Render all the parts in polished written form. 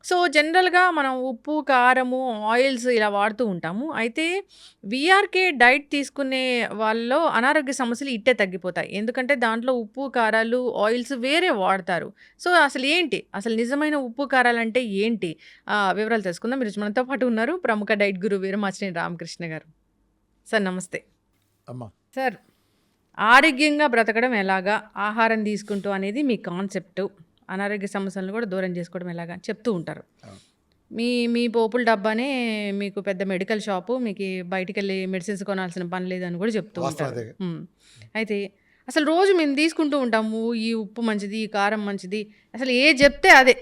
So, జనరల్‌గా మనం ఉప్పు, కారము, ఆయిల్స్ ఇలా వాడుతూ ఉంటాము. అయితే వీఆర్‌కే డైట్ తీసుకునే వాళ్ళలో అనారోగ్య సమస్యలు ఇట్టే తగ్గిపోతాయి. ఎందుకంటే దాంట్లో ఉప్పు, కారాలు, ఆయిల్స్ వేరే వాడతారు. సో, అసలు ఏంటి? అసలు నిజమైన ఉప్పు, కారాలంటే ఏంటి? వివరాలు తెలుసుకుందాం. ఈరోజు మనతో పాటు ఉన్నారు ప్రముఖ డైట్ గురువు వీరమాచినేని రామకృష్ణ గారు. సార్ నమస్తే. అమ్మా సార్ ఆరోగ్యంగా బ్రతకడం ఎలాగా? ఆహారం తీసుకుంటూ అనేది మీ కాన్సెప్టు. అనారోగ్య సమస్యలను కూడా దూరం చేసుకోవడం ఎలాగా అని చెప్తూ ఉంటారు. అవును. మీ మీ పోపుల డబ్బానే మీకు పెద్ద మెడికల్ షాపు. మీకు బయటికెళ్ళి మెడిసిన్స్ కొనాల్సిన పని లేదని కూడా చెప్తూ వాస్తవం ఉంటారు. అదే. అయితే అసలు రోజు మేము తీసుకుంటూ ఉంటాము. ఈ ఉప్పు మంచిది, ఈ కారం మంచిది. అసలు ఏది చెప్తే అదే.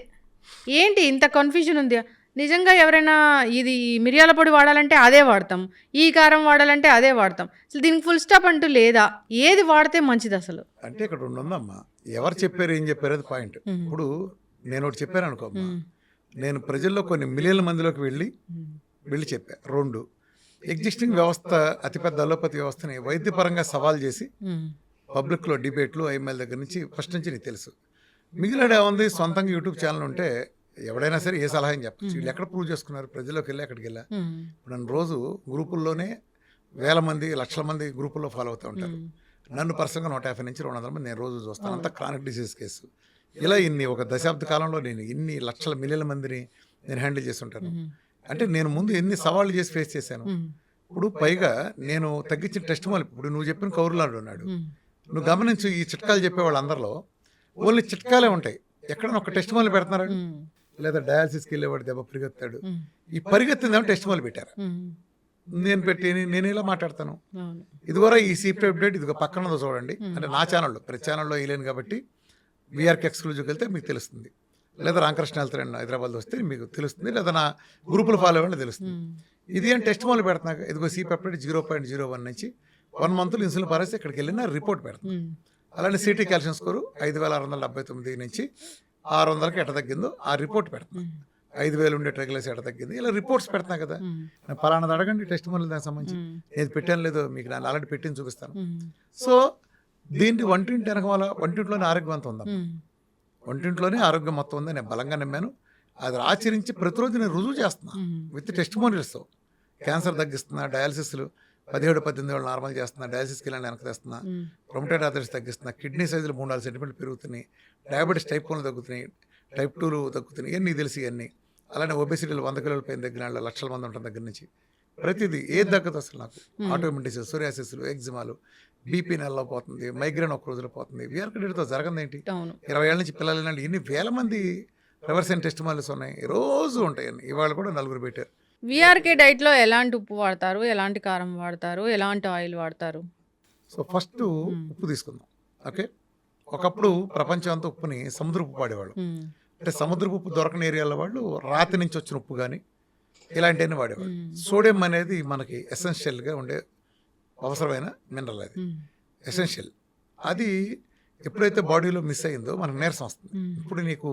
ఏంటి ఇంత కన్ఫ్యూజన్ ఉంది? నిజంగా ఎవరైనా ఇది మిరియాల పొడి వాడాలంటే అదే వాడతాం. ఈ కారం వాడాలంటే అదే వాడతాం. అసలు దీనికి ఫుల్ స్టాప్ అంటూ లేదా? ఏది వాడితే మంచిది అసలు? అంటే ఇక్కడ రెండు ఉందమ్మా, ఎవరు చెప్పారు ఏం చెప్పారు అది పాయింట్. ఇప్పుడు నేను ఒకటి చెప్పాను అనుకో అమ్మా, నేను ప్రజల్లో కొన్ని మిలియన్ల మందిలోకి వెళ్ళి చెప్పా. రెండు, ఎగ్జిస్టింగ్ వ్యవస్థ అతిపెద్ద అలోపతి వ్యవస్థని వైద్యపరంగా సవాల్ చేసి పబ్లిక్లో డిబేట్లు ఐఎంఎల్ దగ్గర నుంచి ఫస్ట్ నుంచి నీకు తెలుసు. మిగిలిన ఏముంది, సొంతంగా యూట్యూబ్ ఛానల్ ఉంటే ఎవడైనా సరే ఏ సలహా చెప్పచ్చు. వీళ్ళు ఎక్కడ ప్రూవ్ చేసుకున్నారు? ప్రజల్లోకి వెళ్ళి అక్కడికి వెళ్ళా. ఇప్పుడు నన్ను రోజు గ్రూపుల్లోనే వేల మంది లక్షల మంది గ్రూపుల్లో ఫాలో అవుతూ ఉంటారు. నన్ను పర్సనల్గా 150 నుంచి 200 మంది నేను రోజు చూస్తాను. అంతా క్రానిక్ డిసీజ్ కేసు. ఇలా ఒక దశాబ్ద కాలంలో నేను ఇన్ని లక్షల మిలియన్ల మందిని నేను హ్యాండిల్ చేస్తుంటాను. అంటే నేను ముందు ఎన్ని సవాళ్ళు చేసి ఫేస్ చేశాను. ఇప్పుడు పైగా నేను తగ్గించిన టెస్ట్ మాల్, ఇప్పుడు నువ్వు చెప్పిన కౌరులాడు ఉన్నాడు, నువ్వు గమనించు. ఈ చిట్కాలు చెప్పేవాళ్ళు అందరిలో ఓన్లీ చిట్కాలే ఉంటాయి. ఎక్కడైనా ఒక టెస్ట్ మాల్ పెడుతున్నారు, లేదా డయాలసిస్కి వెళ్ళేవాడు దెబ్బ పరిగెత్తాడు. ఈ పరిగెత్తిందేమో టెస్ట్ మాల్ పెట్టారు. నేను ఇలా మాట్లాడతాను. ఇదిగోరా ఈ సీపీ అప్డేట్, ఇదిగో పక్కన చూడండి అంటే నా ఛానల్లో, ప్రతి ఛానల్లో వేయలేను కాబట్టి వీఆర్కి ఎక్స్క్లూజివ్కి వెళ్తే మీకు తెలుస్తుంది. లేదా రామకృష్ణ వెళ్తారండి హైదరాబాద్ వస్తే మీకు తెలుస్తుంది, లేదా నా గ్రూపులు ఫాలో అవ్వండి తెలుస్తుంది. ఇది అని టెస్ట్ మాల్ పెడుతున్నాక ఇదిగో సీపీ అప్డేట్ 0.01 నుంచి 1 మంత్లో ఇన్సులిన్ పారేసి ఇక్కడికి వెళ్ళిన రిపోర్ట్ పెడుతుంది. అలానే సిటీ కాల్షియం స్కోరు 5679 నుంచి 600కి ఎట తగ్గిందో ఆ రిపోర్ట్ పెడుతుంది. 5000 ఉండే ట్రైగ్లైస్ ఎట తగ్గింది. ఇలా రిపోర్ట్స్ పెడుతున్నా కదా. పలానాది అడగండి టెస్ట్ మాల్ దానికి సంబంధించి. నేను పెట్టాను లేదో మీకు నేను ఆల్రెడీ పెట్టింది చూపిస్తాను. సో దీన్ని వంటింట్లోనే ఆరోగ్యవంతం ఉందాం. వంటింట్లోనే ఆరోగ్యం మొత్తం ఉందని నేను బలంగా నమ్మాను. అది ఆచరించి ప్రతిరోజు నేను రుజువు చేస్తున్నా విత్ టెస్టిమోనియల్స్తో. క్యాన్సర్ తగ్గిస్తున్నా, డయాలసిస్లు 17-18 ఏళ్ళు నార్మల్ చేస్తున్నా, డయాలసిస్కి వెళ్ళి వెనక్కి తెస్తున్నా, రొమటైడ్ ఆర్థరైటిస్ తగ్గిస్తున్నా, కిడ్నీ సైజులు 3-4 సెంటీమీటర్లు పెరుగుతున్నాయి, డయాబెటీస్ టైప్ 1 తగ్గుతున్నాయి, టైప్ 2 తగ్గుతున్నాయి. ఇవన్నీ తెలిసి ఇవన్నీ. అలానే ఒబెసిటీలు 100 కిలోల పైన దగ్గర లక్షల మంది ఉంటుంది దగ్గర నుంచి. ప్రతిదీ ఏది తగ్గదు అసలు నాకు. ఆటోమిన్ డిసీజ్, సోరియాసిస్లు, ఎగ్జిమాలు, బీపీ నెలలో పోతుంది, మైగ్రేన్ ఒక రోజులో పోతుంది. వీఆర్కడీతో జరగదు ఏంటి? 20 ఏళ్ళ నుంచి పిల్లలు ఎన్ని వేల మంది రివర్స్ అండ్ టెస్ట్ మాల్స్ ఉన్నాయి, రోజు ఉంటాయి. ఇవాళ కూడా 4 పెట్టారు. వీఆర్కే డైట్లో ఎలాంటి ఉప్పు వాడతారు, ఎలాంటి కారం వాడతారు, ఎలాంటి ఆయిల్ వాడతారు? సో ఫస్ట్ ఉప్పు తీసుకుందాం. ఓకే, ఒకప్పుడు ప్రపంచం అంతా ఉప్పుని సముద్రపు వాడేవాళ్ళు. అంటే సముద్రపు ఉప్పు దొరకని ఏరియాల వాళ్ళు రాతి నుంచి వచ్చిన ఉప్పు కానీ ఇలాంటివన్నీ వాడేవాళ్ళు. సోడియం అనేది మనకి ఎసెన్షియల్గా ఉండే అవసరమైన మినరల్, అది ఎసెన్షియల్. అది ఎప్పుడైతే బాడీలో మిస్ అయిందో మనకు నీరసం వస్తుంది. ఇప్పుడు నీకు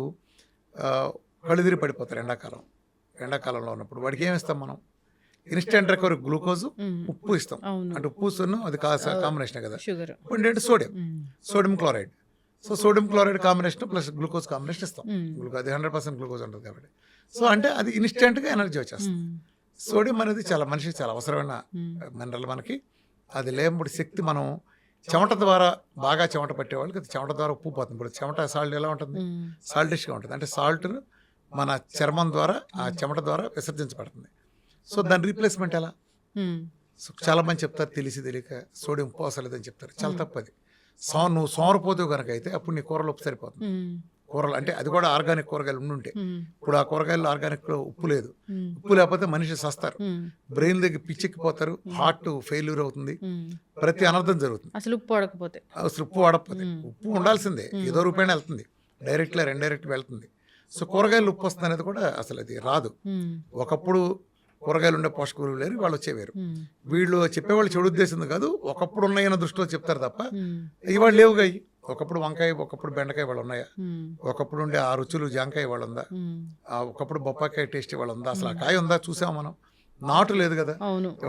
కళ్ళుదిరి పడిపోతారు ఎండాకాలంలో ఉన్నప్పుడు. వాడికి ఏమి ఇస్తాం మనం? ఇన్స్టెంట్ రికవరీ గ్లూకోజ్, ఉప్పు ఇస్తాం. అంటే ఉప్పు అది కాంబినేషన్ కదా. ఇప్పుడు ఏంటంటే sodium chloride. So sodium chloride combination plus glucose combination ఇస్తాం. అది 100% గ్లూకోజ్ ఉంటుంది కాబట్టి. సో అంటే అది ఇన్స్టెంట్గా ఎనర్జీ వచ్చేస్తుంది. సోడియం అనేది మనిషికి చాలా అవసరమైన మినరల్ మనకి. అది లేనప్పుడు శక్తి మనం చెమట ద్వారా బాగా చెమట పట్టేవాళ్ళకి అది చెమట ద్వారా ఉప్పు పోతుంది. ఇప్పుడు చెమట సాల్ట్ ఎలా ఉంటుంది? సాల్టిష్గా ఉంటుంది. అంటే సాల్ట్ను మన చర్మం ద్వారా ఆ చెమట ద్వారా విసర్జించబడుతుంది. సో దాని రీప్లేస్మెంట్ ఎలా? సో చాలా మంది చెప్తారు తెలియక సోడియం ఉప్పు అవసరం లేదని చెప్తారు. చాలా తప్పది. నువ్వు సోమరపోతే కనుక అయితే అప్పుడు నీ కూరలో ఉప్పు సరిపోతుంది. కూరలు అంటే అది కూడా ఆర్గానిక్ కూరగాయలు ఉండుంటే. ఇప్పుడు ఆ కూరగాయలు ఆర్గానిక్ ఉప్పు లేదు. ఉప్పు లేకపోతే మనిషి సస్తారు, బ్రెయిన్ దగ్గర పిచ్చెక్కిపోతారు, హార్ట్ ఫెయిల్యూర్ అవుతుంది, ప్రతి అనర్థం జరుగుతుంది అసలు ఉప్పు వాడకపోతే. ఉప్పు ఉండాల్సిందే, ఏదో రూపాయన వెళ్తుంది, డైరెక్ట్గా ఇండైరెక్ట్గా వెళ్తుంది. సో కూరగాయలు ఉప్పు వస్తుంది అనేది కూడా అసలు అది రాదు. ఒకప్పుడు కూరగాయలు ఉండే పోషక విలువలు లేరు, వాళ్ళు వచ్చేవారు. వీళ్ళు చెప్పేవాళ్ళు చెడు ఉద్దేశం కాదు, ఒకప్పుడు ఉన్నాయన్న దృష్టిలో చెప్తారు తప్ప ఇవాళ లేవుగా. ఒకప్పుడు వంకాయ, ఒకప్పుడు బెండకాయ వాళ్ళు ఉన్నాయా? ఒకప్పుడు ఉండే ఆ రుచులు జాంకాయ వాళ్ళు ఉందా? ఒకప్పుడు బొప్పాకాయ టేస్ట్ వాళ్ళు ఉందా? అసలు ఆ కాయ ఉందా? చూసాం మనం. నాటు లేదు కదా.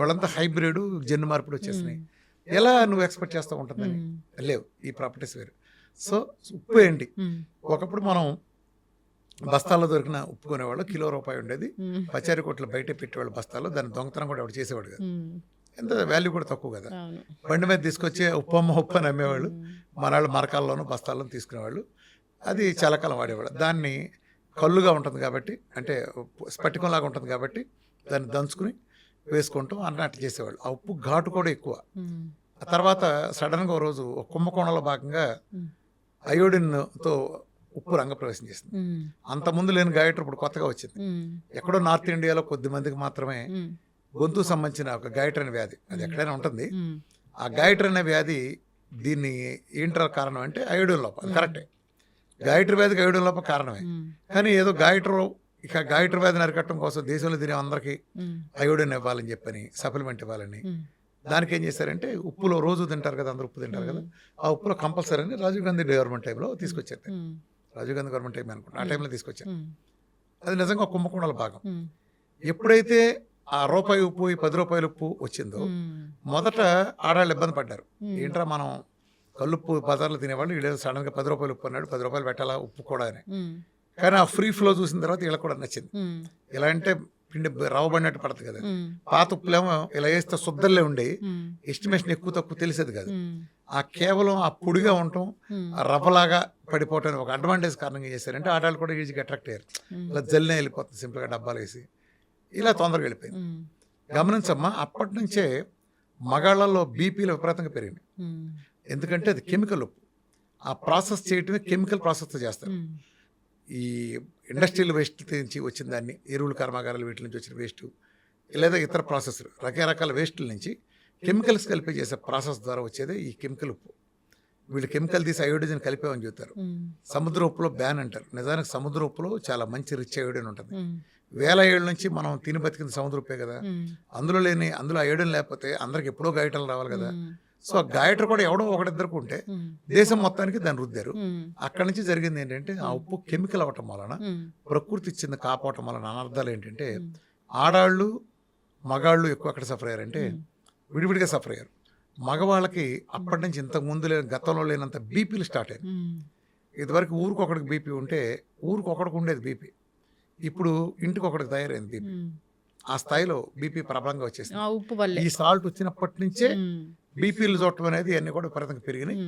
వాళ్ళంతా హైబ్రిడ్ జన్యు మార్పులు వచ్చేసినాయి. ఎలా నువ్వు ఎక్స్పెక్ట్ చేస్తూ ఉంటుందని? లేవు, ఈ ప్రాపర్టీస్ వేరు. సో ఉప్పు ఏంటి? ఒకప్పుడు మనం బస్తాల్లో దొరికిన ఉప్పు కొనేవాళ్ళు కిలో రూపాయి ఉండేది. పచారీ కొట్లు బయటే పెట్టేవాళ్ళు బస్తాల్లో. దాని దొంగతనం కూడా ఎవడు చేసేవాడు కాదు. ఎంత వాల్యూ కూడా తక్కువ కదా. బండి మీద తీసుకొచ్చి ఉప్పు అని అమ్మేవాళ్ళు. మనాళ్ళు మరకాల్లోనూ బస్తాల్లోనూ తీసుకునేవాళ్ళు. అది చాలా కాలం వాడేవాళ్ళు. దాన్ని కళ్ళుగా ఉంటుంది కాబట్టి, అంటే స్ఫటికంలాగా ఉంటుంది కాబట్టి దాన్ని దంచుకుని వేసుకుంటాం అన్నట్టు చేసేవాళ్ళు. ఆ ఉప్పు ఘాటు కూడా ఎక్కువ. ఆ తర్వాత సడన్గా ఓ రోజు కుంభకోణంలో భాగంగా అయోడిన్తో ఉప్పు రంగప్రవేశం చేసింది. అంతకుముందు లేని గాయటర్ ఇప్పుడు కొత్తగా వచ్చింది. ఎక్కడో నార్త్ ఇండియాలో కొద్ది మందికి మాత్రమే గొంతుకు సంబంధించిన ఒక గాయటర్ అనే వ్యాధి, అది ఎక్కడైనా ఉంటుంది. ఆ గాయటర్ అనే వ్యాధి దీన్ని ఏంటర్ కారణం అంటే అయోడిన్ లోపం. అది కరెక్టే, గాయటర్ వ్యాధికి అయోడిన్ లోపం కారణమే. కానీ ఏదో గాయటర్ వ్యాధిని అరికట్టడం కోసం దేశంలో తినే అందరికీ అయోడిన్ ఇవ్వాలని చెప్పని, సప్లిమెంట్ ఇవ్వాలని, దానికి ఏం చేశారంటే ఉప్పులో రోజు తింటారు కదా, అందరూ ఉప్పు తింటారు కదా, ఆ ఉప్పులో కంపల్సరీ అని రాజీవ్ గాంధీ గవర్నమెంట్ టైంలో తీసుకొచ్చారు. రాజీవ్ గాంధీ గవర్నమెంట్ టైం అనుకుంటా, ఆ టైంలో తీసుకొచ్చారు. అది నిజంగా కుంభకోణాల భాగం. ఎప్పుడైతే ఆ రూపాయి ఉప్పు, ఈ 10 రూపాయల ఉప్పు వచ్చిందో మొదట ఆడవాళ్ళు ఇబ్బంది పడ్డారు. ఏంట్రా మనం కల్లుప్పు బజార్లో తినేవాళ్ళు, వీళ్ళు సడన్గా 10 రూపాయలు ఉప్పు అన్నాడు, 10 రూపాయలు పెట్టాలా ఉప్పు కూడా అని. కానీ ఆ ఫ్రీ ఫ్లో చూసిన తర్వాత వీళ్ళకి కూడా నచ్చింది. ఇలా అంటే పిండి రవ్వబడినట్టు పడుతుంది కదా. పాత ఉప్పులేమో ఇలా వేస్తే శుద్ధంలో ఉండి ఎస్టిమేషన్ ఎక్కువ తక్కువ తెలిసేది కాదు. ఆ కేవలం ఆ పొడిగా ఉండటం, ఆ రవ్వలాగా పడిపోవటం ఒక అడ్వాంటేజ్ కారణంగా చేశారంటే ఆడవాళ్ళు కూడా ఈజీగా అట్రాక్ట్ అయ్యారు. ఇలా జల్లినే వెళ్ళిపోతుంది సింపుల్గా డబ్బాలు వేసి, ఇలా తొందరగా వెళ్ళిపోయింది. గమనించమ్మా, అప్పటి నుంచే మగాళ్ళల్లో బీపీలు విపరీతంగా పెరిగినాయి. ఎందుకంటే అది కెమికల్ ఉప్పు. ఆ ప్రాసెస్ చేయటమే కెమికల్ ప్రాసెస్తో చేస్తారు. ఈ ఇండస్ట్రియల్ వేస్ట్ నుంచి వచ్చిన దాన్ని, ఎరువుల కర్మాగారాలు వీటి నుంచి వచ్చిన వేస్ట్, లేదా ఇతర ప్రాసెస్లు రకరకాల వేస్టుల నుంచి కెమికల్స్ కలిపి చేసే ప్రాసెస్ ద్వారా వచ్చేదే ఈ కెమికల్ ఉప్పు. వీళ్ళు కెమికల్ తీసి అయోడిన్ కలిపేమని చెప్తారు. సముద్ర ఉప్పులో బ్యాన్ అంటారు. నిజానికి సముద్ర ఉప్పులో చాలా మంచి రిచ్ అయోడిన్ ఉంటుంది. వేల ఏళ్ళ నుంచి మనం తిని బతికింది సముద్ర ఉప్పే కదా. అందులో అయోడిన్ లేకపోతే అందరికి ఎప్పుడో గాయటలు రావాలి కదా. సో ఆ గాయటర్ కూడా ఎవడో ఒకటిద్దరికి ఉంటే దేశం మొత్తానికి దాన్ని రుద్దారు. అక్కడి నుంచి జరిగింది ఏంటంటే ఆ ఉప్పు కెమికల్ అవ్వటం వలన, ప్రకృతి ఇచ్చింది కాపావటం వలన అనర్థాలు ఏంటంటే ఆడాళ్ళు మగాళ్ళు ఎక్కువ అక్కడ సఫర్ అయ్యారంటే విడివిడిగా సఫర్ అయ్యారు. మగవాళ్ళకి అప్పటి నుంచి ఇంతకు ముందు లేని, గతంలో లేనంత బీపీలు స్టార్ట్ అయ్యాయి. ఇదివరకు ఊరికొకడికి బీపీ ఉంటే ఊరికొకడికి ఉండేది బీపీ, ఇప్పుడు ఇంటికి ఒకటికి తయారైంది బీపీ. ఆ స్థాయిలో బీపీ ప్రబలంగా వచ్చేసింది. ఈ సాల్ట్ వచ్చినప్పటి నుంచే బీపీలు చూడటం అనేది అన్ని కూడా విపరీతంగా పెరిగినాయి.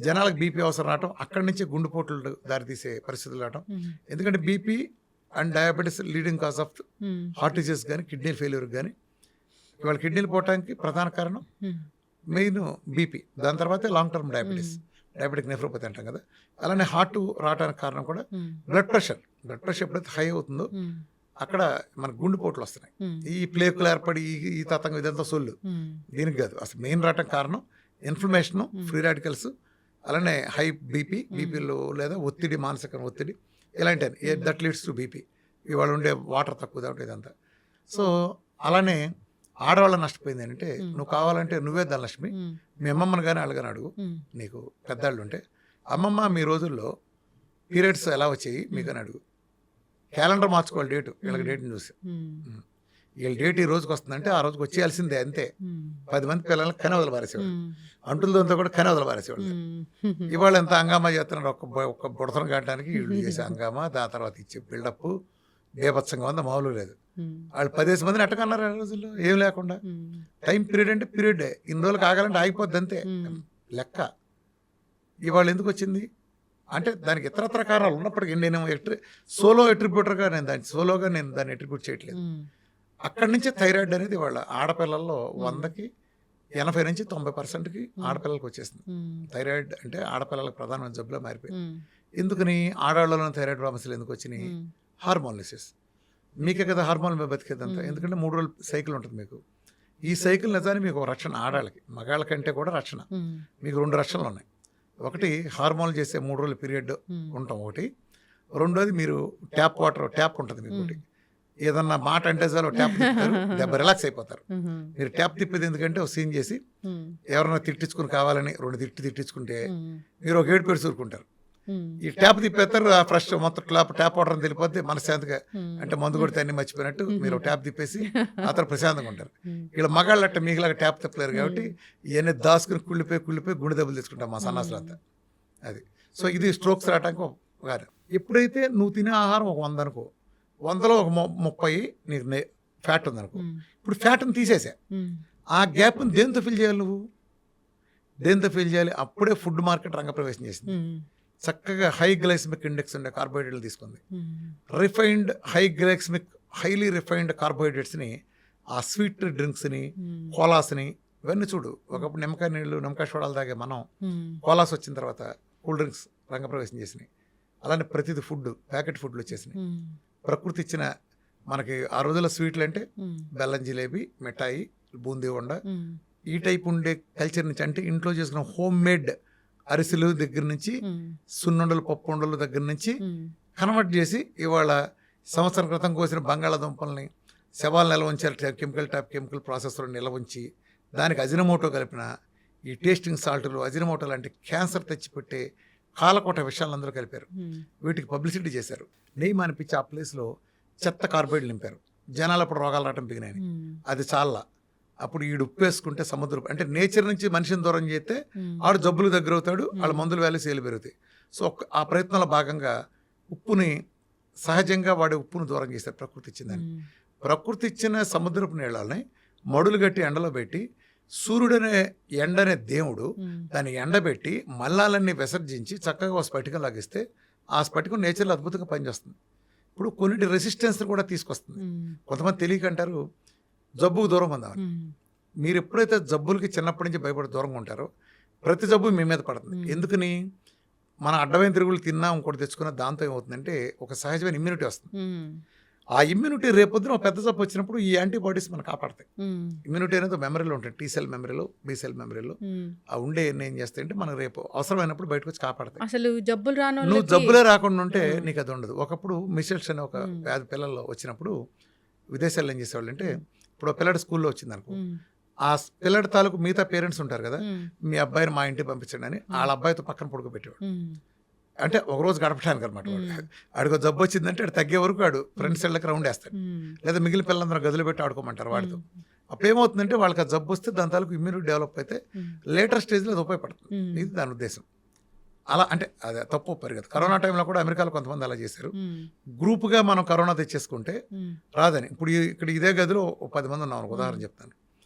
జనాలకు బీపీ అవసరం రావటం, అక్కడి నుంచే గుండెపోట్లు దారితీసే పరిస్థితులు రావటం. ఎందుకంటే BP and diabetes leading cause of heart disease కానీ కిడ్నీ ఫెయిల్యూర్ కానీ. ఇవాళ కిడ్నీలు పోవటానికి ప్రధాన కారణం మెయిన్ బీపీ, దాని తర్వాత లాంగ్ టర్మ్ డయాబెటిక్ నెఫ్రోపతి అంటాం కదా. అలానే హార్ట్ రావడానికి కారణం కూడా బ్లడ్ ప్రెషర్ ఎప్పుడైతే హై అవుతుందో అక్కడ మనకు గుండెపోట్లు వస్తున్నాయి. ఈ ప్లేకులు ఏర్పడి ఈ తతంగం ఇదంతా సొల్లు, దీనికి కాదు. అసలు మెయిన్ రావటం కారణం ఇన్ఫ్లమేషను, ఫ్రీ రాడికల్స్, అలానే హై బీపీలో లేదా ఒత్తిడి, మానసిక ఒత్తిడి, ఇలాంటివి దట్ లీడ్స్ టు బీపీ. ఇవాళ ఉండే వాటర్ తక్కువ కాబట్టి ఇదంతా. సో అలానే ఆడవాళ్ళ నష్టపోయింది ఏంటంటే, నువ్వు కావాలంటే నువ్వే ధనలక్ష్మి, మీ అమ్మమ్మని కానీ వాళ్ళు కానీ అడుగు, నీకు పెద్దాళ్ళు ఉంటే, అమ్మమ్మ మీ రోజుల్లో పీరియడ్స్ ఎలా వచ్చాయి మీకు అని అడుగు. క్యాలెండర్ మార్చుకోవాలి డేటు, వీళ్ళకి డేట్ని చూసి. వీళ్ళ డేట్ ఈ రోజుకి వస్తుందంటే ఆ రోజుకి వచ్చేయాల్సిందే అంతే. 10 మంది పిల్లలకి కని వదలబారేసేవాళ్ళు, అంటులతో కూడా కని వదలబారేసేవాళ్ళు. ఇవాళ ఎంత హంగామా చేస్తున్నారు, ఒక్క బుడతను కట్టడానికి వీళ్ళు చేసే హంగామా, దాని తర్వాత ఇచ్చే బిల్డప్ బేభత్సంగా ఉంది, మామూలు లేదు. వాళ్ళు 10 మందిని ఎట్టకన్నారు ఆ రోజుల్లో ఏం లేకుండా. టైం పీరియడ్ అంటే పీరియడే, ఇన్ని రోజులు కాగాలంటే ఆగిపోద్ది అంతే లెక్క. ఇవాళ ఎందుకు వచ్చింది అంటే దానికి ఇతరత్ర కారణాలు ఉన్నప్పటికీ నేను సోలో ఎట్రిబ్యూటర్గా నేను దాన్ని ఎట్రిబ్యూట్ చేయట్లేదు. అక్కడి నుంచే థైరాయిడ్ అనేది వాళ్ళ ఆడపిల్లల్లో 100కి 80 నుంచి 90%కి ఆడపిల్లలకు వచ్చేసింది. థైరాయిడ్ అంటే ఆడపిల్లలకు ప్రధానమైన జబ్బులో మారిపోయింది. ఎందుకని ఆడవాళ్ళలో థైరాయిడ్ సమస్యలు ఎందుకు వచ్చినాయి? హార్మోన్లిసిస్. మీకే కదా హార్మోన్ మీద బతికేదంతా. ఎందుకంటే 3 రోజుల సైకిల్ ఉంటుంది మీకు. ఈ సైకిల్ నిజానికి మీకు ఒక రక్షణ, ఆడాళ్ళకి మగాళ్ళ కంటే కూడా రక్షణ. మీకు 2 రక్షణలు ఉన్నాయి. ఒకటి హార్మోన్లు చేసే 3 రోజుల పీరియడ్ ఉంటాం ఒకటి. రెండోది మీరు ట్యాప్ ఉంటుంది మీకు ఒకటి. ఏదన్నా మాట అంటే చాలు ట్యాప్ తిప్పుతారు, దెబ్బ రిలాక్స్ అయిపోతారు. మీరు ట్యాప్ తిప్పేది ఎందుకంటే ఒక సీన్ చేసి ఎవరైనా తిట్టించుకుని కావాలని 2 తిట్టించుకుంటే మీరు ఒక 7 పేరు చూరుకుంటారు. ఈ ట్యాప్ తిప్పేస్తారు, ఫ్రెష్ మొత్తం ట్యాప్ వాటర్ తెలిపోతే మనశ్శాంతిగా, అంటే మందు కొడితే అన్ని మర్చిపోయినట్టు మీరు ట్యాప్ తిప్పేసి ఆ తర్వాత ప్రశాంతంగా ఉంటారు. ఇలా మగాళ్ళు అట్ట మీకులాగా ట్యాప్ తిప్పలేరు కాబట్టి ఇవన్నీ దాసుకుని కుళ్ళిపోయి గుండె దెబ్బలు తీసుకుంటాం మా సన్నాసులు అంతా. అది సో ఇది స్ట్రోక్స్ రావడానికి ఒక ఎప్పుడైతే నువ్వు తినే ఆహారం ఒక 100 అనుకో, 100లో ఒక 30 నీకు ఫ్యాట్ ఉందనుకో, ఇప్పుడు ఫ్యాట్ని తీసేసా, ఆ గ్యాప్ని దేంతో ఫిల్ చేయాలి నువ్వు? దేంతో ఫిల్ చేయాలి? అప్పుడే ఫుడ్ మార్కెట్ రంగప్రవేశం చేసింది. చక్కగా హై గ్లైసమిక్ ఇండెక్స్ ఉండే కార్బోహైడ్రేట్లు తీసుకుంది. రిఫైన్డ్ హైలీ రిఫైన్డ్ కార్బోహైడ్రేట్స్ని, ఆ స్వీట్ డ్రింక్స్ని, కోలాస్ని, ఇవన్నీ చూడు. ఒకప్పుడు నిమ్మకాయ నీళ్ళు, నిమ్మకాయ సోడాలు తాగే మనం కోలాస్ వచ్చిన తర్వాత కూల్ డ్రింక్స్ రంగప్రవేశం చేసినాయి. అలానే ప్రతిది ఫుడ్, ప్యాకెట్ ఫుడ్లు వచ్చేసినాయి. ప్రకృతి ఇచ్చిన మనకి ఆ రోజుల్లో స్వీట్లు అంటే బెల్లం జిలేబీ, మిఠాయి, బూందీ ఉండ, ఈ టైప్ ఉండే కల్చర్ నుంచి, అంటే ఇంట్లో చేసుకున్న హోమ్ మేడ్ అరిసెలు దగ్గర నుంచి, సున్నుండలు, పప్పు ఉండలు దగ్గర నుంచి కన్వర్ట్ చేసి ఇవాళ సంవత్సరం క్రితం కోసిన బంగాళాదుంపల్ని శవాలు నిల్వ ఉంచారు, కెమికల్ ప్రాసెస్లో నిల్వ ఉంచి దానికి అజినమోటో కలిపిన ఈ టేస్టింగ్ సాల్టులు, అజినమోటో లాంటి క్యాన్సర్ తెచ్చిపెట్టే కాలకోట విషయాలు అందరూ కలిపారు. వీటికి పబ్లిసిటీ చేశారు. నెయ్యి అనిపించి ఆ ప్లేస్లో చెత్త కార్బోహైడ్రేట్లు నింపారు. జనాలు అప్పుడు రోగాలు రావడం బిగినాయి. అది చాలా. అప్పుడు ఈడు ఉప్పు వేసుకుంటే సముద్రం, అంటే నేచర్ నుంచి మనిషిని దూరం చేస్తే ఆడు జబ్బులు దగ్గర అవుతాడు, వాళ్ళ మందుల వ్యాల్యూ సేలు పెరుగుతాయి. సో ఆ ప్రయత్నంలో భాగంగా ఉప్పుని సహజంగా వాడే ఉప్పును దూరం చేశారు ప్రకృతి ఇచ్చిందని. ప్రకృతి ఇచ్చిన సముద్రపు నీళ్ళని మడులు గట్టి ఎండలో పెట్టి, సూర్యుడనే ఎండనే దేవుడు దాన్ని ఎండబెట్టి మల్లాలన్నీ విసర్జించి చక్కగా ఒక స్ఫటికం లాగిస్తే ఆ స్ఫటికం నేచర్లో అద్భుతంగా పనిచేస్తుంది. ఇప్పుడు కొన్నిటి రెసిస్టెన్స్ కూడా తీసుకొస్తుంది. కొంతమంది తెలియకంటారు జబ్బుకు దూరం ఉందామని. మీరు ఎప్పుడైతే జబ్బులకి చిన్నప్పటి నుంచి భయపడి దూరంగా ఉంటారో ప్రతి జబ్బు మీ మీద పడుతుంది. ఎందుకని? మన అడ్డమైన తిరుగులు తిన్నా ఇంకోటి తెచ్చుకున్న దాంతో ఏమవుతుందంటే ఒక సహజమైన ఇమ్యూనిటీ వస్తుంది. ఆ ఇమ్యూనిటీ రేపొద్దున ఒక పెద్ద జబ్బు వచ్చినప్పుడు ఈ యాంటీబాడీస్ మనం కాపాడతాయి. ఇమ్యూనిటీ అనేది మెమరీలో ఉంటాయి, టీ సెల్ మెమరీలో, బి సెల్ మెమరీలో. ఆ ఉండే ఏం చేస్తాయంటే మనకు రేపు అవసరమైనప్పుడు బయటకు వచ్చి కాపాడతాయి. అసలు జబ్బులు రాను, నువ్వు జబ్బులే రాకుండా ఉంటే నీకు అది ఉండదు. ఒకప్పుడు మిషల్స్ అనే ఒక వ్యాధి పిల్లల్లో వచ్చినప్పుడు విదేశాల్లో ఏం చేసేవాళ్ళు అంటే, ఇప్పుడు పిల్లడి స్కూల్లో వచ్చింది అనుకో, ఆ పిల్లడి తాలూకు మిగతా పేరెంట్స్ ఉంటారు కదా, మీ అబ్బాయిని మా ఇంటికి పంపించండి అని వాళ్ళ అబ్బాయితో పక్కన పడుకోబెట్టేవాడు. అంటే ఒకరోజు గడపడానికి అనమాట. ఆడికి జబ్బు వచ్చిందంటే ఆడు తగ్గే వరకు ఆడు ఫ్రెండ్స్ వెళ్ళకి రౌండ్ వేస్తాడు, లేదా మిగిలిన పిల్లలందరూ గదులు పెట్టి ఆడుకోమంటారు వాడితో. అప్పుడు ఏమవుతుందంటే వాళ్ళకి ఆ జబ్బు వస్తే దాని తాలూకు ఇమ్యూనిటీ డెవలప్ అయితే లేటర్ స్టేజ్లో అది ఉపయోగపడుతుంది. ఇది దాని ఉద్దేశం. అలా అంటే అది తప్పు పరిగెత్తు. కరోనా టైంలో కూడా అమెరికాలో కొంతమంది అలా చేశారు. గ్రూప్గా మనం కరోనా తెచ్చేసుకుంటే రాదని. ఇప్పుడు ఇక్కడ ఇదే గదిలో 10 మంది ఉన్నాం, ఉదాహరణ చెప్తాను.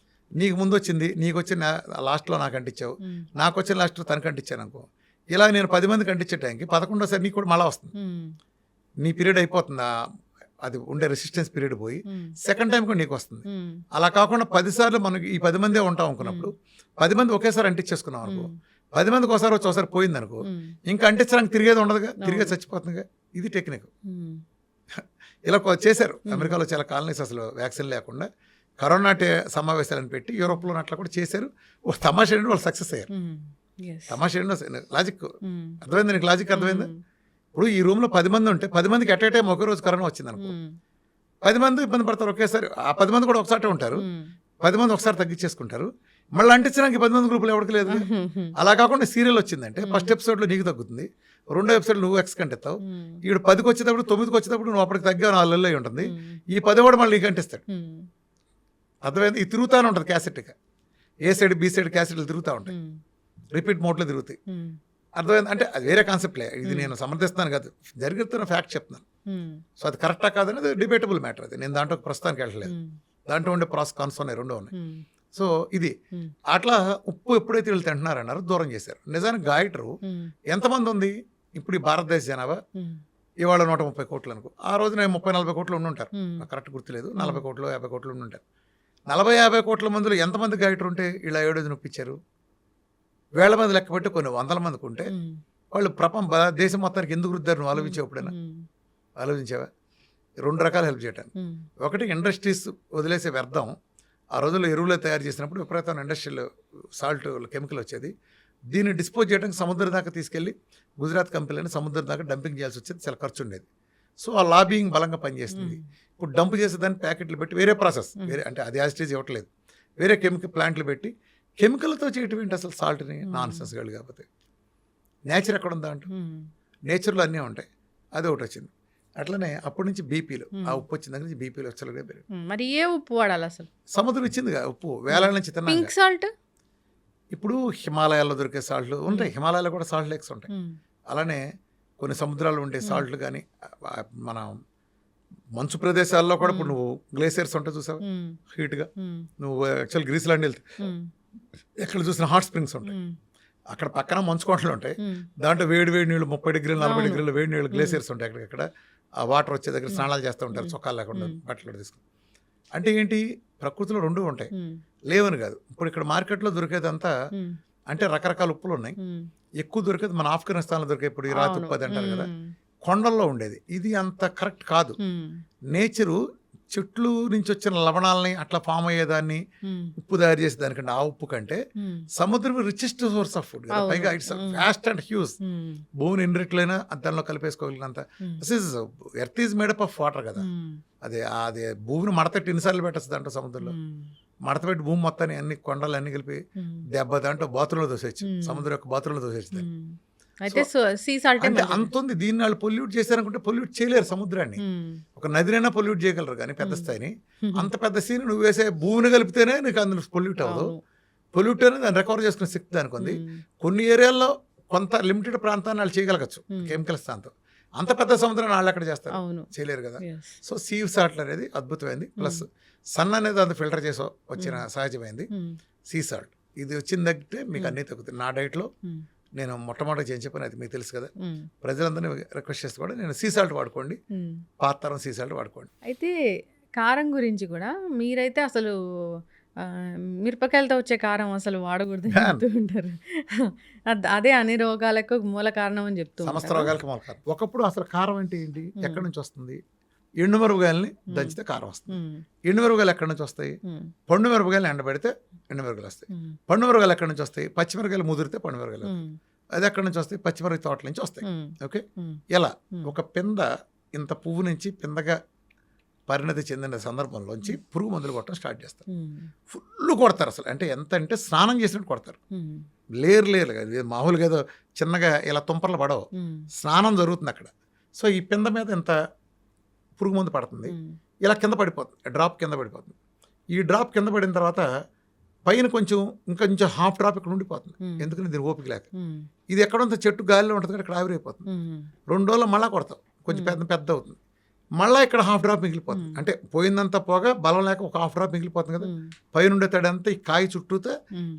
నీకు ముందు వచ్చింది, నీకు వచ్చిన లాస్ట్లో నాకు అంటించావు, నాకు వచ్చిన లాస్ట్లో తనకు అంటించాను అనుకో. ఇలా నేను 10 మందికి అంటించే టైంకి 11వ నీకు కూడా మళ్ళీ వస్తుంది. నీ పీరియడ్ అయిపోతుంది, అది ఉండే రెసిస్టెన్స్ పీరియడ్ పోయి సెకండ్ టైం కూడా నీకు వస్తుంది. అలా కాకుండా 10 సార్లు మనకి ఈ 10 మందే ఉంటాం అనుకున్నప్పుడు 10 మంది ఒకేసారి అంటించేసుకున్నాం అనుకో, 10 మందికి ఒకసారి వచ్చి ఒకసారి పోయింది అనుకో, ఇంకా అంటించడానికి తిరిగేది ఉండదుగా, తిరిగే చచ్చిపోతుందిగా. ఇది టెక్నిక్. ఇలా చేశారు అమెరికాలో చాలా కాలనీస్, అసలు వ్యాక్సిన్ లేకుండా కరోనా సమావేశాలను పెట్టి యూరోప్లో అట్లా కూడా చేశారు. ఒక తమాషా ఏంటంటే వాళ్ళు సక్సెస్ అయ్యారు. తమాషా ఏంటో లాజిక్ అర్థమైంది నీకు? లాజిక్ అర్థమైందా? ఇప్పుడు ఈ రూమ్లో 10 మంది ఉంటే 10 మందికి ఎట్ ఏ టైం ఒకే రోజు కరోనా వచ్చింది అనుకో, 10 మంది ఇబ్బంది పడతారు ఒకేసారి. ఆ 10 మంది కూడా ఒకసారి ఉంటారు, 10 మంది ఒకసారి తగ్గించేసుకుంటారు. మళ్ళీ అంటించడానికి 10 మంది గ్రూపులు ఎవరికి లేదు. అలా కాకుండా సీరియల్ వచ్చిందంటే ఫస్ట్ ఎపిసోడ్లో నీకు తగ్గుతుంది, రెండో ఎపిసోడ్ నువ్వు ఎక్స్ కంటిస్తావు, ఈడు 10కి వచ్చేటప్పుడు 9కి వచ్చేటప్పుడు నువ్వు అప్పటికి తగ్గా 4 నెలలు అయి ఉంటుంది, ఈ 10 కూడా మళ్ళీ నీకు అంటిస్తాడు. అర్థమైంది? ఇది తిరుగుతూనే ఉంటుంది క్యాసెట్గా, ఏ సైడ్ బి సైడ్ క్యాసెట్లు తిరుగుతూ ఉంటాయి, రిపీట్ మోడ్లో తిరుగుతాయి. అర్థమైంది? అంటే అది వేరే కాన్సెప్ట్లే, ఇది నేను సమర్థిస్తాను కాదు, జరుగుతున్న ఫ్యాక్ట్ చెప్తున్నాను. సో అది కరెక్టా కాదనేది డిబేటబుల్ మ్యాటర్. అది నేను దాంట్లో ప్రస్తుతానికి వెళ్ళలేదు, దాంట్లో ఉండే ప్రాస్ కాన్స్ ఉన్నాయి, రెండో ఉన్నాయి. సో ఇది అట్లా ఉప్పు ఎప్పుడైతే వీళ్ళు తింటున్నారన్నారు దూరం చేశారు. నిజానికి గాయటరు ఎంతమంది ఉంది ఇప్పుడు ఈ భారతదేశ జనాభా? ఇవాళ 130 కోట్లు అనుకో, ఆ రోజున 30-40 కోట్లు ఉండుంటారు, నాకు కరెక్ట్ గుర్తులేదు, 40 కోట్లు 50 కోట్లు ఉండుంటారు. 40-50 కోట్ల మందిలో ఎంతమంది గాయటరు ఉంటే ఇలా ఏడాది నొప్పించారు? వేల మంది లెక్క పెట్టి కొన్ని 100 మందికి ఉంటే వాళ్ళు దేశం మొత్తానికి ఎందుకు రుద్దారు? నువ్వు ఆలోచించావు ఎప్పుడైనా? ఆలోచించావా? 2 రకాలు హెల్ప్ చేయడానికి. ఒకటి ఇండస్ట్రీస్ వదిలేసే వ్యర్థం, ఆ రోజుల్లో ఎరువులు తయారు చేసినప్పుడు విపరీతమైన ఇండస్ట్రియల్ సాల్ట్ కెమికల్ వచ్చేది, దీన్ని డిస్పోజ్ చేయడానికి సముద్రం దాకా తీసుకెళ్ళి గుజరాత్ కంపెనీలని సముద్రం దాకా డంపింగ్ చేయాల్సి వచ్చేది, చాలా ఖర్చు ఉండేది. సో ఆ లాబింగ్ బలంగా పనిచేస్తుంది. ఇప్పుడు డంప్ చేసేదాన్ని ప్యాకెట్లు పెట్టి వేరే ప్రాసెస్, వేరే అంటే అది యాజిటేజ్ ఇవ్వట్లేదు, వేరే కెమికల్ ప్లాంట్లు పెట్టి కెమికల్తో చేయటం ఏంటి అసలు? సాల్ట్ని నాన్ సెన్స్ గాళ్ళు. కాకపోతే నేచర్ ఎక్కడ ఉందా అంటూ, నేచర్లో అన్నీ ఉంటాయి, అది ఒకటి వచ్చింది. అట్లనే అప్పటి నుంచి బీపీలు, ఆ ఉప్పు వచ్చిన దగ్గర నుంచి బీపీలు వచ్చలుగా పెరిగి. మరి ఏ ఉప్పు వాడాలి అసలు? సముద్రం ఇచ్చిందిగా ఉప్పు, వేలాల నుంచి తిన్నా. పింక్ సాల్ట్ ఇప్పుడు హిమాలయాల్లో దొరికే సాల్ట్లు ఉంటాయి, హిమాలయాల్లో కూడా సాల్ట్ లేక్స్ ఉంటాయి. అలానే కొన్ని సముద్రాలు ఉండే సాల్ట్లు కానీ మన మంచు ప్రదేశాల్లో కూడా ఇప్పుడు నువ్వు గ్లేసియర్స్ ఉంటాయి చూసావు హీట్గా, నువ్వు యాక్చువల్ గ్రీస్లాండ్ వెళ్తే ఎక్కడ చూసిన హాట్ స్ప్రింగ్స్ ఉంటాయి, అక్కడ పక్కన మంచు కొండలు ఉంటాయి, దాంట్లో వేడి నీళ్ళు 30 డిగ్రీలు 40 డిగ్రీలు వేడి నీళ్ళు గ్లేసియర్స్ ఉంటాయి. అక్కడిక్కడ ఆ వాటర్ వచ్చే దగ్గర స్నానాలు చేస్తూ ఉంటారు చొక్కాలు లేకుండా బట్టలు తీసుకుని. అంటే ఏంటి, ప్రకృతిలో రెండు ఉంటాయి, లేవని కాదు. ఇప్పుడు ఇక్కడ మార్కెట్లో దొరికేదంతా అంటే రకరకాల ఉప్పులు ఉన్నాయి. ఎక్కువ దొరికేది మన ఆఫ్ఘనిస్తాన్లో దొరికే ఇప్పుడు ఈ రాతి ఉప్పు అది అంటారు కదా, కొండల్లో ఉండేది. ఇది అంత కరెక్ట్ కాదు. నేచరు చెట్లు నుంచి వచ్చిన లవణాలని అట్లా ఫామ్ అయ్యేదాన్ని ఉప్పు తయారు చేసే దానికంటే ఆ ఉప్పు కంటే సముద్రం రిచెస్ట్ సోర్స్ ఆఫ్ ఫుడ్ కదా. పైగా ఇట్స్ వ్యాస్ట్ అండ్ హ్యూజ్. భూమిని ఎన్ని రెట్లైనా దానిలో కలిపేసుకోగలిగినంత. Earth is made up of water కదా. అదే భూమిని మడతెట్టి ఎన్నిసార్లు పెట్టచ్చు దాంట్లో సముద్రంలో. మడతపెట్టి భూమి మొత్తాన్ని అన్ని కొండలు అన్ని కలిపి దెబ్బ దాంట్లో బాత్రూంలో దోసేచ్చు, సముద్రం యొక్క బాత్రూంలో దోసేస్తుంది. అయితే సీ సాల్ట్ అంటే అంత ఉంది. దీన్ని వాళ్ళు పొల్యూట్ చేశారనుకుంటే పొల్యూట్ చేయలేరు సముద్రాన్ని. ఒక నదినైనా పొల్యూట్ చేయగలరు కానీ పెద్ద స్థాయిని. అంత పెద్ద సీని నువ్వు వేసే భూమిని కలిపితేనే నీకు అందులో పొల్యూట్ అవ్వదు. పొల్యూట్ అనేది దాన్ని రికవర్ చేసుకునే శక్తి దానికి ఉంది. కొన్ని ఏరియాల్లో కొంత లిమిటెడ్ ప్రాంతాన్ని వాళ్ళు చేయగలగచ్చు కెమికల్స్ దాంతో. అంత పెద్ద సముద్రాన్ని వాళ్ళు ఎక్కడ చేస్తారు, చేయలేరు కదా. సో సీ సాల్ట్ అనేది అద్భుతమైంది. ప్లస్ సన్ అనేది అంత ఫిల్టర్ చేసో వచ్చిన సహజమైంది సీ సాల్ట్. ఇది వచ్చిందంటే మీకు అన్నీ తగ్గుతాయి. నా డైట్లో నేను మొట్టమొదటి ఏం చెప్పాను అది మీకు తెలుసు కదా. ప్రజలందరినీ రిక్వెస్ట్ చేస్తే కూడా నేను సీ సాల్ట్ వాడుకోండి, పాతరం సీ సాల్ట్ వాడుకోండి. అయితే కారం గురించి కూడా మీరైతే అసలు మిరపకాయలతో వచ్చే కారం అసలు వాడకూడదు చెప్తూ ఉంటారు. అదే అన్ని రోగాలకు మూల కారణం అని చెప్తూ సమస్త రోగాలకు మూల కారణం. ఒకప్పుడు అసలు కారం అంటే ఏంటి, ఎక్కడి నుంచి వస్తుంది? ఎండు మిరపకాయలని దంచితే కారం వస్తుంది. ఎండు మిరపకాయలు ఎక్కడి నుంచి వస్తాయి? పండు మిరపకాయలు ఎండబెడితే ఎండు మిరపకాయలు వస్తాయి. పండు మిరపకాయలు ఎక్కడి నుంచి వస్తాయి? పచ్చిమిరకాయలు ముదిరితే పండు మిరపకాయలు. అది ఎక్కడి నుంచి వస్తాయి? పచ్చిమిరపకాయ తోటల నుంచి వస్తాయి. ఓకే, ఎలా ఒక పింద ఇంత పువ్వు నుంచి పిందగా పరిణతి చెందిన సందర్భంలోంచి పురుగు మందులు కొట్టడం స్టార్ట్ చేస్తారు. ఫుల్ కొడతారు అసలు. అంటే ఎంత అంటే స్నానం చేసినట్టు కొడతారు. లేరుగా మామూలుగా ఏదో చిన్నగా ఇలా తుంపర్లు పడవు, స్నానం జరుగుతుంది అక్కడ. సో ఈ పింద మీద ఎంత పురుగు మందు పడుతుంది, ఇలా కింద పడిపోతుంది, డ్రాప్ కింద పడిపోతుంది. ఈ డ్రాప్ కింద పడిన తర్వాత పైన ఇంకొంచెం హాఫ్ డ్రాప్ ఇక్కడ ఉండిపోతుంది. ఎందుకంటే దీని ఓపిక లేక. ఇది ఎక్కడంతా చెట్టు గాలిలో ఉంటుంది కదా, ఇక్కడ ఆవిరైపోతుంది. 2 రోజుల్లో మళ్ళీ కొడతాం, కొంచెం పెద్ద అవుతుంది. మళ్ళీ ఇక్కడ హాఫ్ డ్రాప్ మిగిలిపోతుంది. అంటే పోయిందంతా పోగా బలం లేక ఒక హాఫ్ డ్రాప్ మిగిలిపోతుంది కదా. పైన ఉండే తడంతా ఈ కాయ చుట్టూతో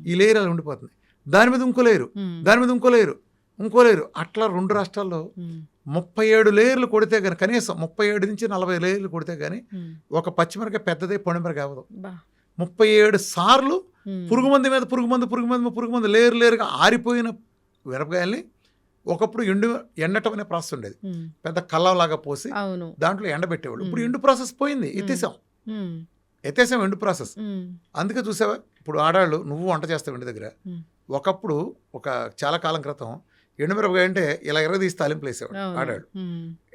ఈ లేయర్ అలా ఉండిపోతుంది. దాని మీద ఇంకో లేయరు, దాని మీద ఇంకో లేయరు. అట్లా 2 రాష్ట్రాల్లో 37 లేయర్లు కొడితే కానీ, కనీసం 37 నుంచి 40 లేయర్లు కొడితే కానీ ఒక పచ్చిమిరకాయ పెద్దదే పండుమిరకాయ అవ్వదు. 37 సార్లు పురుగు మందు లేయర్గా ఆరిపోయిన మిరపకాయల్ని ఒకప్పుడు ఎండటం అనే ప్రాసెస్ ఉండేది. పెద్ద కల్లంలాగా పోసి దాంట్లో ఎండబెట్టేవాళ్ళు. ఇప్పుడు ఎండు ప్రాసెస్ పోయింది, ఎత్తేసాం ఎండు ప్రాసెస్. అందుకే చూసావా, ఇప్పుడు ఆడాళ్ళు నువ్వు వంట చేస్తావు ఇంటి దగ్గర. ఒకప్పుడు చాలా కాలం క్రితం ఎండుమిరపకాయ అంటే ఇలా తీసి తాలింపులు వేసేవాడు ఆడాడు.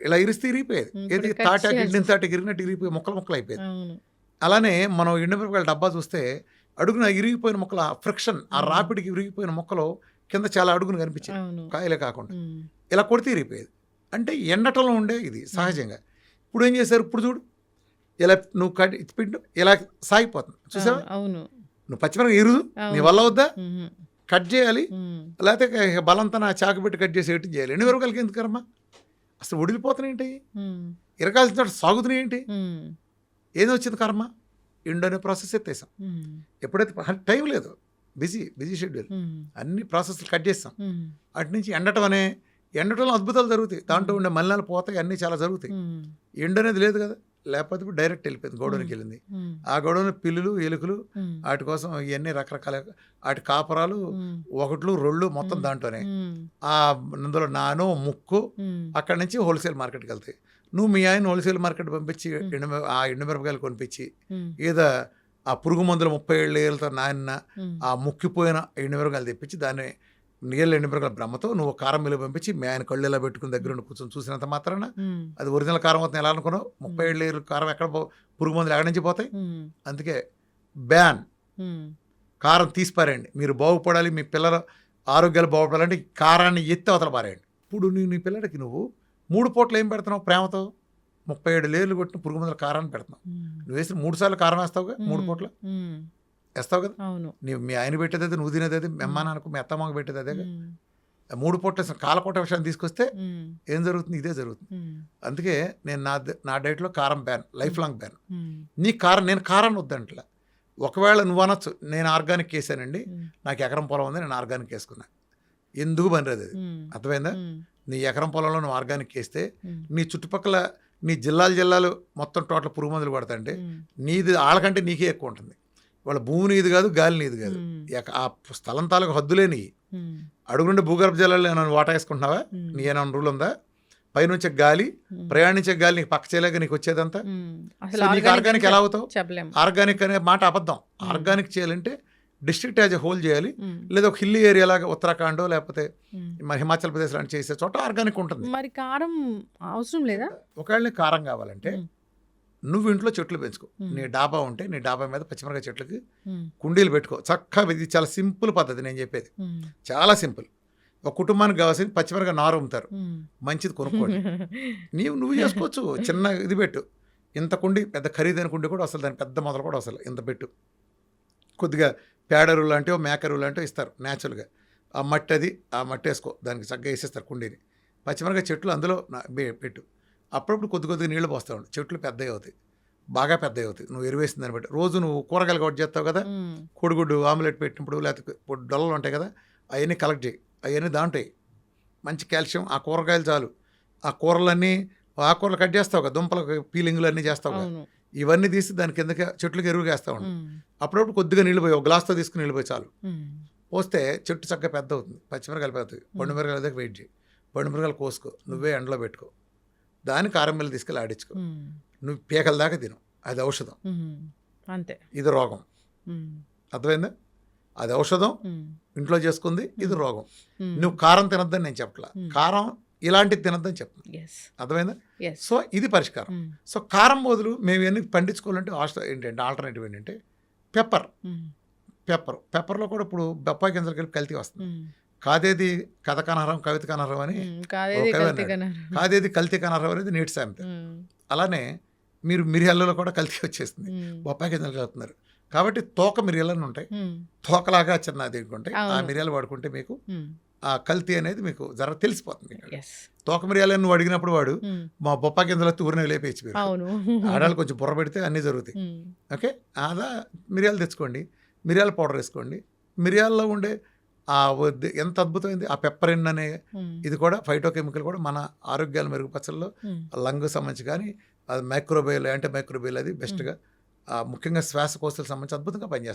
ఇలా ఇరిస్తే ఇరిగిపోయేది. ఏది తాటాకి ఇరిగినట్టు ఇరిగిపోయి ముక్కలు అయిపోయేది. అలానే మనం ఎండుమిరపకాయల డబ్బా చూస్తే అడుగున ఇరిగిపోయిన మొక్కల ఫ్రిక్షన్, ఆ రాపిడికి ఇరిగిపోయిన మొక్కలు కింద చాలా అడుగును కనిపించాయి, కాయలే కాకుండా. ఇలా కొడితే ఇరిగిపోయేది. అంటే ఎండటంలో ఉండే ఇది సహజంగా. ఇప్పుడు ఏం చేశారు, ఇప్పుడు చూడు ఇలా నువ్వు పిండు ఇలా సాగిపోతుంది. చూసావా, నువ్వు పచ్చిమిరపకాయ ఇరుదు, నీ వల్ల వద్దా, కట్ చేయాలి, లేకపోతే బలంతా నా చాకు పెట్టి కట్ చేసి ఎట్టి చేయాలి. 2 వరకలకి ఎందుకరమ్మా, అసలు వడిలిపోతున్నాయి ఏంటి, ఇరకాల్సిన చోట సాగుతున్నాయి ఏంటి, ఏదో వచ్చింది కర్మ. ఎండు అనే ప్రాసెస్ ఎత్తేసాం. ఎప్పుడైతే టైం లేదు, బిజీ షెడ్యూల్, అన్ని ప్రాసెస్లు కట్ చేస్తాం. అటు నుంచి ఎండటంలో అద్భుతాలు జరుగుతాయి. దాంట్లో ఉండే మలినాలు పోతాయి, అన్నీ చాలా జరుగుతాయి. ఎండు అనేది లేదు కదా, లేకపోతే ఇప్పుడు డైరెక్ట్ వెళ్ళిపోయింది, గోడౌన్కి వెళ్ళింది. ఆ గోడౌన్ పిల్లులు ఎలుకలు వాటి కోసం ఇవన్నీ రకరకాల వాటి కాపరాలు 1, 2 మొత్తం దాంట్లోనే. అందులో నాను ముక్కు అక్కడి నుంచి హోల్సేల్ మార్కెట్కి వెళ్తాయి. నువ్వు మీ ఆయన హోల్సేల్ మార్కెట్ పంపించి ఆ ఎండుమిరపకాయలు కొనిపించి ఏదో ఆ పురుగు మందులు 37 లేయర్లతో నాయన ఆ ముక్కిపోయిన ఎండుమిరపకాయలు తెప్పించి దాన్ని నీళ్ళ ఎండుమిరపకాయల బ్రహ్మతో నువ్వు కారం మిల్లు పంపించి మీ ఆయన కళ్ళు ఎలా పెట్టుకుని దగ్గర ఉండి కూర్చొని చూసినంత మాత్రాన అది ఒరిజినల్ కారం అవుతుంది ఎలా అనుకున్నావు? 37 లేయర్ల కారం ఎక్కడ పురుగు మందులు ఎక్కడి నుంచి పోతాయి? అందుకే బ్యాన్, కారం తీసిపారేయండి. మీరు బాగుపడాలి, మీ పిల్లల ఆరోగ్యాలు బాగుపడాలంటే కారాన్ని ఎత్తి అవతల పారేయండి. ఇప్పుడు నీ పిల్లడికి నువ్వు 3 పూటలు ఏం పెడుతున్నావు ప్రేమతో? 37 లేయర్లు కొట్టిన పురుగు మందుల కారాన్ని పెడుతున్నావు. నువ్వు వేసిన 3 సార్లు కారం వేస్తావుగా, 3 పూటలు వేస్తావు కదా. మీ ఆయన పెట్టేది అదే, నువ్వు తినేది అదే, మీ అమ్మ నాన్నకు మీ అత్తమ్మకు పెట్టేది అదే. 3 పూట్ల కాలకోట విషయాన్ని తీసుకొస్తే ఏం జరుగుతుంది? ఇదే జరుగుతుంది. అందుకే నేను నా డైట్లో కారం బ్యాన్, లైఫ్ లాంగ్ బ్యాన్. నీ కారం, నేను కారాన్ని వద్దంట్లా. ఒకవేళ నువ్వు అనొచ్చు నేను ఆర్గానిక్ వేసానండి, నాకు ఎకరం పొలం ఉంది, నేను ఆర్గానిక్ వేసుకున్నా. ఎందుకు పనిలేదు అది, అర్థమైందా? నీ ఎకరం పొలంలో నువ్వు ఆర్గానిక్ వేస్తే నీ చుట్టుపక్కల నీ జిల్లాలు మొత్తం టోటల్ పురుగు మందులు పడతాయంటే నీది వాళ్ళకంటే నీకే ఎక్కువ ఉంటుంది. వాళ్ళ భూమి నీది కాదు, గాలి నీది కాదు, ఆ స్థలం తాలూకు హద్దులే నీ. అడుగుండే భూగర్భ జలాలు ఏమైనా వాటా వేసుకుంటున్నావా? నీ ఏమైనా రూల్ ఉందా? పైనుంచే గాలి, ప్రయాణించే గాలి నీకు పక్క చేయలేక నీకు వచ్చేదంతా. నీకు ఆర్గానిక్ ఎలా అవుతావు? ఆర్గానిక్ అనే మాట అబద్ధం. ఆర్గానిక్ చేయాలంటే డిస్ట్రిక్ట్ యాజ్ ఎ హోల్ చేయాలి, లేదా ఒక హిల్లీ ఏరియా లాగా ఉత్తరాఖండ్ లేకపోతే మరి హిమాచల్ ప్రదేశ్ లాంటి చేసే చోట ఆర్గానిక్ ఉంటుంది. మరి కారం అవసరం లేదా? ఒకవేళ నీకు కారం కావాలంటే నువ్వు ఇంట్లో చెట్లు పెంచుకో. నీ డాబా ఉంటే నీ డాబా మీద పచ్చిమిరకాయ చెట్లకి కుండీలు పెట్టుకో చక్కగా. ఇది చాలా సింపుల్ పద్ధతి నేను చెప్పేది, చాలా సింపుల్. ఒక కుటుంబానికి కావాల్సింది పచ్చిమిరకాయ నారు అమ్ముతారు, మంచిది కొనుక్కోండి. నువ్వు చేసుకోవచ్చు. చిన్న ఇది పెట్టు, ఇంత కుండి, పెద్ద ఖరీదైన కుండి కూడా అసలు, దాని పెద్ద మొదలు కూడా అసలు ఇంత పెట్టు. కొద్దిగా పేడరు లాంటివో మేకరు లాంటివో ఇస్తారు న్యాచురల్గా. ఆ మట్టి వేసుకో, దానికి చక్కగా వేసేస్తారు కుండీని. పచ్చిమిరకాయ చెట్లు అందులో పెట్టు. అప్పుడప్పుడు కొద్దిగా నీళ్లు పోస్తూ ఉండు, చెట్లు పెద్దవి అవుతాయి, బాగా పెద్దవి అవుతాయి. నువ్వు ఎరువేసిన దాన్ని బట్టి. రోజు నువ్వు కూరగాయలు కట్ చేస్తావు కదా, కోడిగుడ్డు ఆమ్లెట్ పెట్టినప్పుడు లేకపోతే డొల్లలు ఉంటాయి కదా, అవన్నీ కలెక్ట్ చేయి. అవన్నీ దాంటాయి మంచి కాల్షియం. ఆ కూరగాయలు చాలు. ఆ కూరలన్నీ, ఆకుకూరలు కట్ చేస్తావు కదా, దుంపల పీలింగ్లు అన్నీ చేస్తావు కదా, ఇవన్నీ తీసి దాని కిందకి చెట్లకి ఎరువుగా వేస్తూ ఉండు. అప్పుడప్పుడు కొద్దిగా నీళ్ళు పోయి, ఒక గ్లాస్తో తీసుకుని నీళ్ళు పోయి చాలు. పోస్తే చెట్టు చక్కగా పెద్ద అవుతుంది. పచ్చిమిరకాయలు పెద్దవి. పండు మిరకాయల దగ్గర వెయిట్ చేయి, పండు మిరకాయలు కోసుకో, నువ్వే ఎండలో పెట్టుకో, దాన్ని కారం మిల్లు తీసుకెళ్ళి ఆడించుకో. నువ్వు పీకల దాకా తిను, అది ఔషధం. అంతే. ఇది రోగం, అర్థమైందా? అది ఔషధం ఇంట్లో చేసుకుంది, ఇది రోగం. నువ్వు కారం తినద్దని నేను చెప్పట్లా, కారం ఇలాంటిది తినద్దని చెప్తాను, అర్థమైందా? సో ఇది పరిష్కారం. సో కారం బదులు మేము ఇవన్నీ పండించుకోవాలంటే ఏంటంటే ఆల్టర్నేటివ్ ఏంటంటే పెప్పర్లో కూడా ఇప్పుడు బొప్పాయి గింజలు కలిపి కల్తీ వస్తుంది. కాదేది కథ కనహరం, కవిత కనహరం అని, కాదేది కల్తీ కనహరం అనేది నీటి సామెత. అలానే మీరు మిరియాలలో కూడా కల్తీ వచ్చేస్తుంది, బొప్పాయి గింజలు కలుపుతున్నారు. కాబట్టి తోక మిరియాలని ఉంటాయి, తోకలాగా చిన్నది ఉంటాయి. ఆ మిరియాలు వాడుకుంటే మీకు ఆ కల్తీ అనేది మీకు జర తెలిసిపోతుంది. తోక మిరియాలని నువ్వు అడిగినప్పుడు వాడు మా బొప్పా గింజల ఊరిని లేపేసి, ఆడాలు కొంచెం బుర్ర పెడితే అన్నీ జరుగుతాయి. ఓకే, అదా మిరియాలు తెచ్చుకోండి, మిరియాల పౌడర్ వేసుకోండి. మిరియాల్లో ఉండే ఎంత అద్భుతమైంది ఆ పెప్పరిన్ అనే ఇది కూడా ఫైటోకెమికల్ కూడా మన ఆరోగ్యాలు మెరుగుపరచడంలో, లంగ్ సంబంధించి కానీ అది మైక్రోబయల్, యాంటీ మైక్రోబయల్ అది బెస్ట్గా, ముఖ్యంగా శ్వాసకోశాలకు సంబంధించి అద్భుతంగా పనిచేస్తుంది.